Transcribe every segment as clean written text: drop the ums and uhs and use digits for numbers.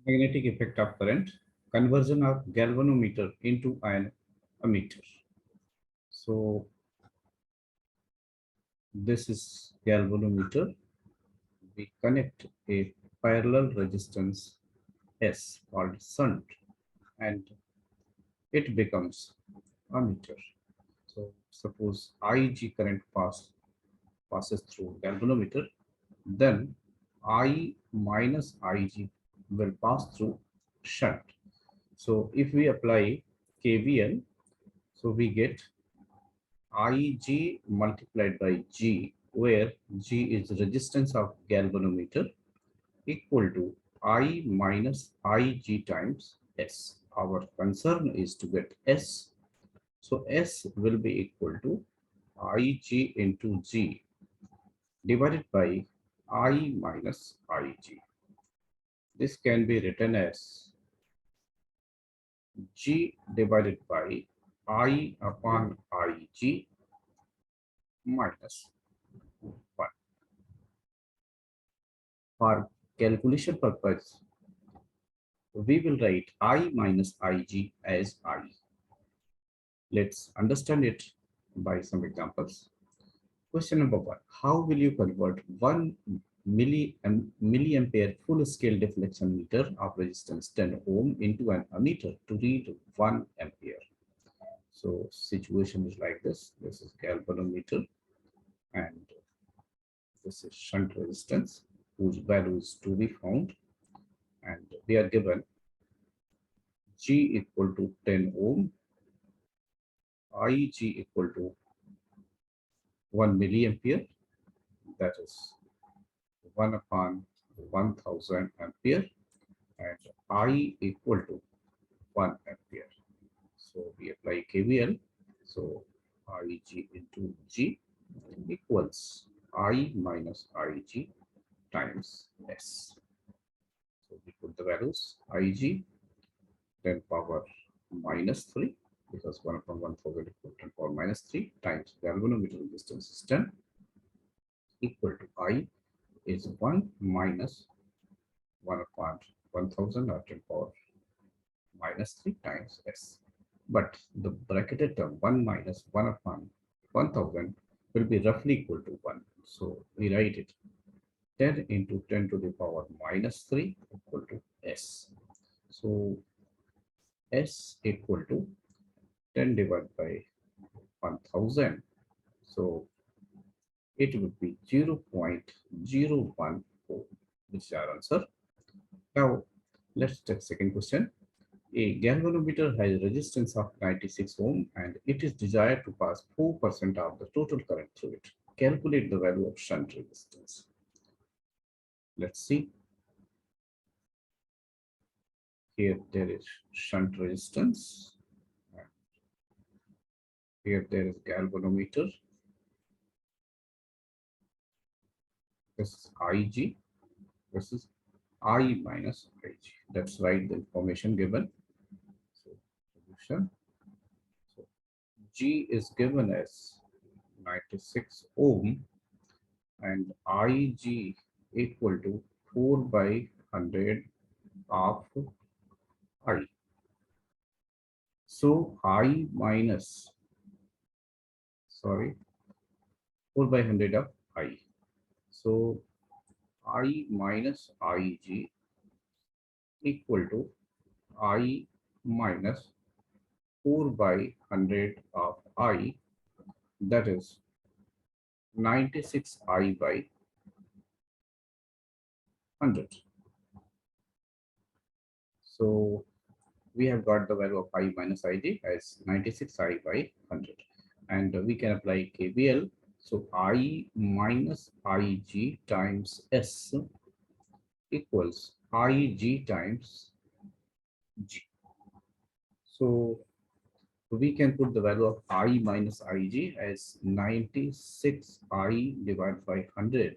Magnetic effect of current, conversion of galvanometer into an ammeter. So this is galvanometer. We connect a parallel resistance S called shunt, and it becomes ammeter. So suppose Ig current passes through galvanometer, then I minus Ig will pass through shunt. So if we apply KVL, so we get Ig multiplied by G, where G is resistance of galvanometer, equal to I minus Ig times S. Our concern is to get S. So S will be equal to Ig into G divided by I minus Ig. This can be written as G divided by I upon Ig minus 1. For calculation purpose, we will write I minus Ig as I. Let's understand it by some examples. Question number 1. How will you convert 1 milliampere full scale deflection meter of resistance 10 ohm into an ammeter to read 1 ampere? So situation is like this. This is galvanometer and this is shunt resistance whose value is to be found, and we are given G equal to 10 ohm, Ig equal to 1 milliampere, that is 1 upon 1000 ampere, and I equal to 1 ampere. So we apply KVL. So Ig into G equals I minus Ig times S. So we put the values Ig 10 power minus 3, because 1 upon 1000 equal to 10 power minus 3 times galvanometer resistance is 10, equal to I is 1 minus 1 upon 1000 or 10 power minus 3 times S. But the bracketed term 1 minus 1 upon 1000 will be roughly equal to 1. So we write it 10 into 10 to the power minus 3 equal to S. So S equal to 10 divided by 1000. So it would be 0.014, which is our answer. Now let's take second question. A galvanometer has resistance of 96 ohm and it is desired to pass 4% of the total current through it. Calculate the value of shunt resistance. Let's see. Here there is shunt resistance. Here there is galvanometer. This is Ig. This is I minus Ig. That's right, the information given. So solution. So G is given as 96 ohm and Ig equal to 4 by 100 of I. So I minus, 4 by 100 of I. So I minus Ig equal to I minus 4 by 100 of I, that is 96 I by 100. So we have got the value of I minus Ig as 96 I by 100, and we can apply KVL. So I minus Ig times S equals Ig times G. So we can put the value of I minus Ig as 96 I divided by 100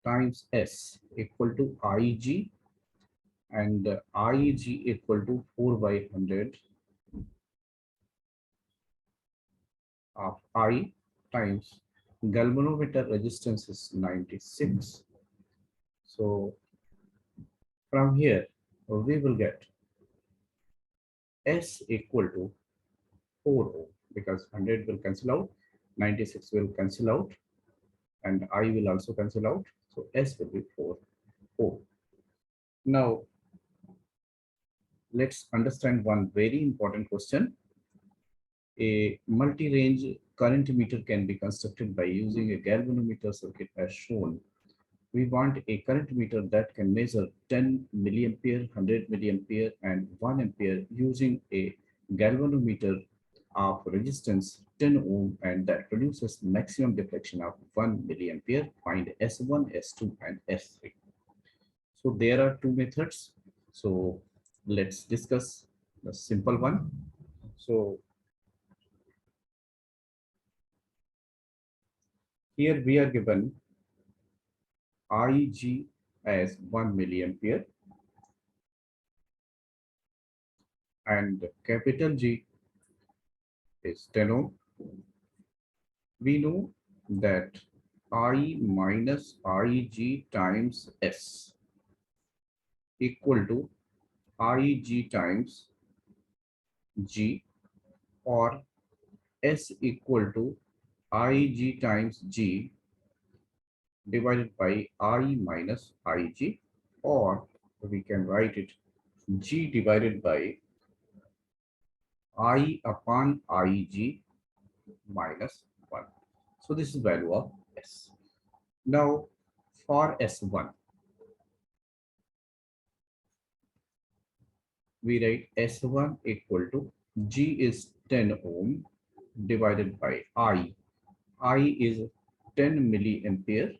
times S equal to Ig, and Ig equal to 4 by 100 of I times galvanometer resistance is 96. So from here we will get S equal to 4 ohm because 100 will cancel out, 96 will cancel out, and I will also cancel out. So S will be 4 ohm. Now, let's understand one very important question. A multi-range current meter can be constructed by using a galvanometer circuit as shown. We want a current meter that can measure 10 milliampere, 100 milliampere, and 1 ampere using a galvanometer of resistance 10 ohm and that produces maximum deflection of 1 milliampere. Find S1, S2, and S3. So there are two methods. So let's discuss the simple one. So here we are given Ig as 1 milliampere and capital G is 10 ohm. We know that I minus Ig times S equal to Ig times G, or S equal to Ig times G divided by I minus Ig, or we can write it G divided by I upon Ig minus 1. So this is value of S. Now for S1, we write S1 equal to G is 10 ohm divided by I. I is 10 milliampere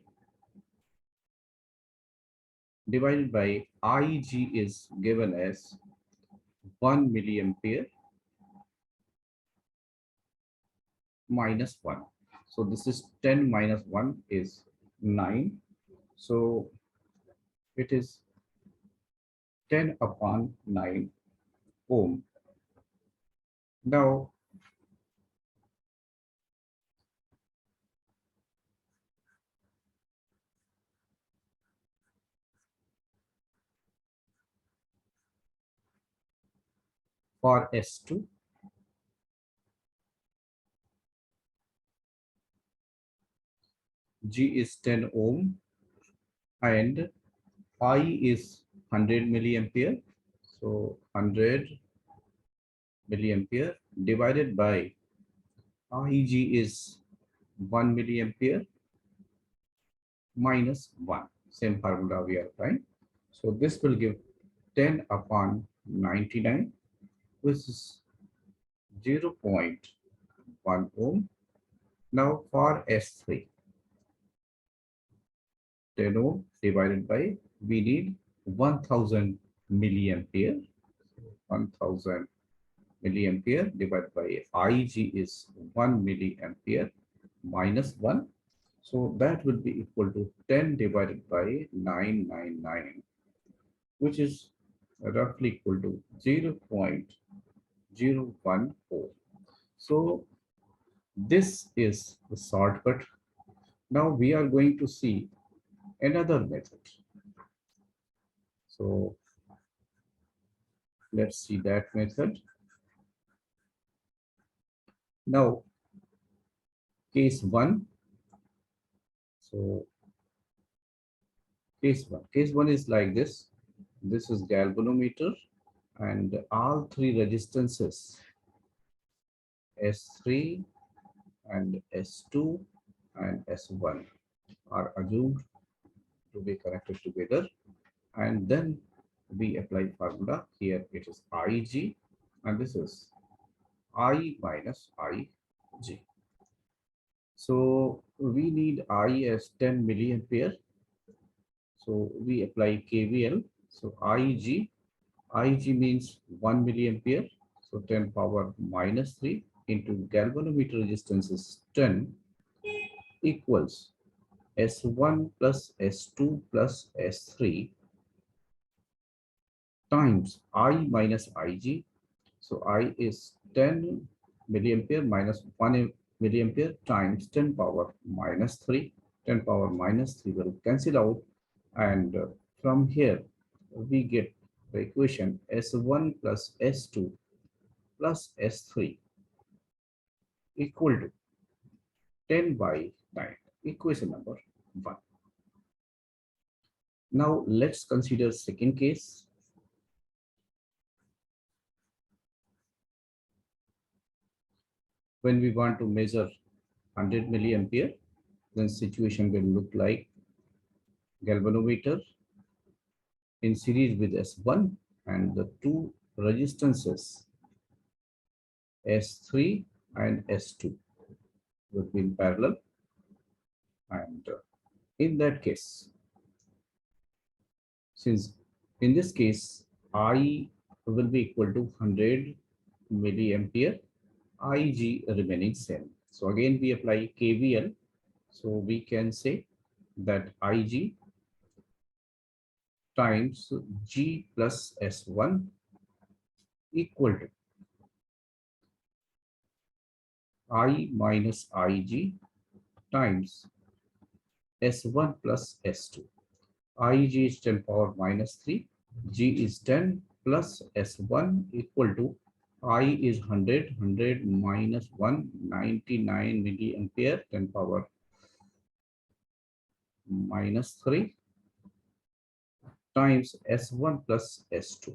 divided by Ig is given as 1 milliampere minus 1. So this is 10 minus 1 is 9. So it is 10 upon 9 ohm. Now for S2, G is 10 ohm and I is 100 milliampere. So 100 milliampere divided by Ig is 1 milliampere minus 1. Same formula we are applying. So this will give 10 upon 99, which is 0.1 ohm. Now for S3, 10 ohm divided by, we need 1000 milliampere. 1000 milliampere divided by Ig is 1 milliampere minus 1. So that will be equal to 10 divided by 999, which is roughly equal to 0.014. So this is the shortcut. Now we are going to see another method. So let's see that method. Now case 1. So case one is like this. This is galvanometer and all three resistances S3 and S2 and S1 are assumed to be connected together, and then we apply formula. Here it is Ig and this is I minus Ig. So we need I as 10 milliampere. So we apply KVL. So Ig means 1 milliampere. So 10 power minus 3 into galvanometer resistance is 10 equals S1 plus S2 plus S3 times I minus Ig. So I is 10 milliampere minus 1 milliampere times 10 power minus 3. 10 power minus 3 will cancel out, and from here we get the equation S1 plus S2 plus S3 equal to 10 by 9, equation number 1. Now let's consider second case. When we want to measure 100 milliampere, then situation will look like galvanometer in series with S1 and the two resistances S3 and S2 would be in parallel. And in that case, since in this case I will be equal to 100 milliampere, Ig remaining same. So again we apply KVL. So we can say that Ig times G plus S1 equal to I minus Ig times S1 plus S2. Ig is 10 power minus 3, G is 10 plus S1 equal to I is 100, 100 minus 1, 99 milliampere, 10 power minus 3 times S1 plus S2.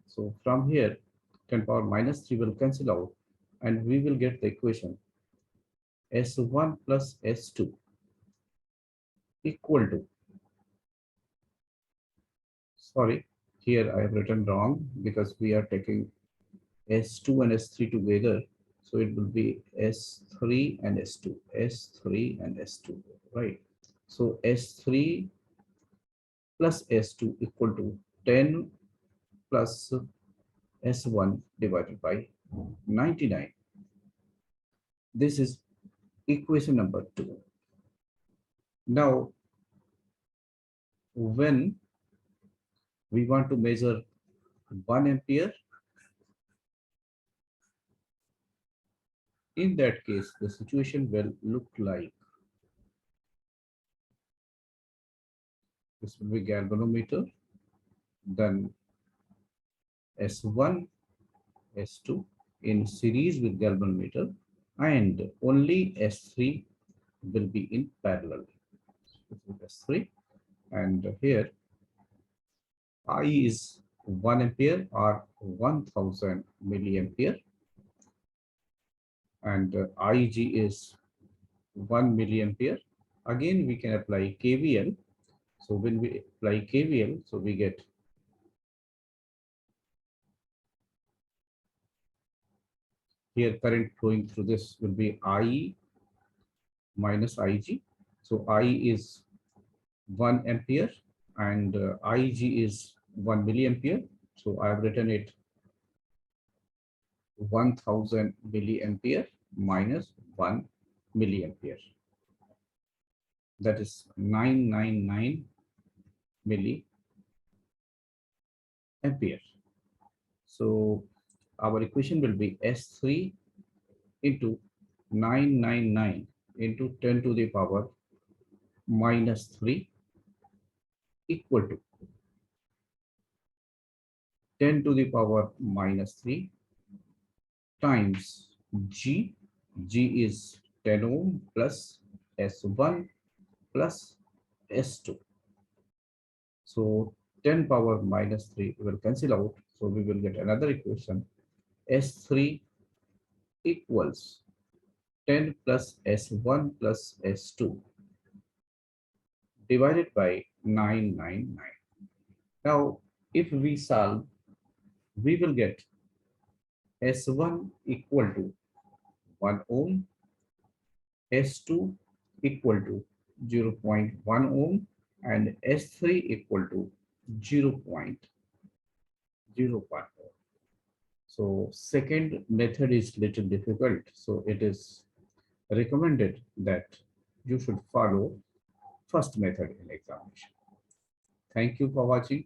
So from here, 10 power minus 3 will cancel out and we will get the equation S1 plus S2 equal to, sorry, here I have written wrong because we are taking S2 and S3 together. So it will be S3 and S2, S3 and S2, right? So S3 plus S2 equal to 10 plus S1 divided by 99. This is equation number 2. Now, when we want to measure 1 ampere, in that case, the situation will look like this will be galvanometer, then S1, S2 in series with galvanometer, and only S3 will be in parallel. This is S3, and here I is 1 ampere or 1000 milliampere, and Ig is 1 milliampere. Again, we can apply KVL. So when we apply KVL, so we get here current flowing through this will be I minus Ig. So I is 1 ampere and Ig is 1 milliampere. So I have written it 1000 milliampere minus 1 milliampere. That is 999 milliampere. So our equation will be S3 into 999 into 10 to the power minus 3 equal to 10 to the power minus 3 times G. G is 10 ohm plus S1 plus S2. So 10 power minus 3 will cancel out. So we will get another equation. S3 equals 10 plus S1 plus S2 divided by 999. Now, if we solve, we will get S1 equal to 1 ohm, S2 equal to 0.1 ohm, and S3 equal to 0.01 ohm. So second method is little difficult. So it is recommended that you should follow first method in examination. Thank you for watching.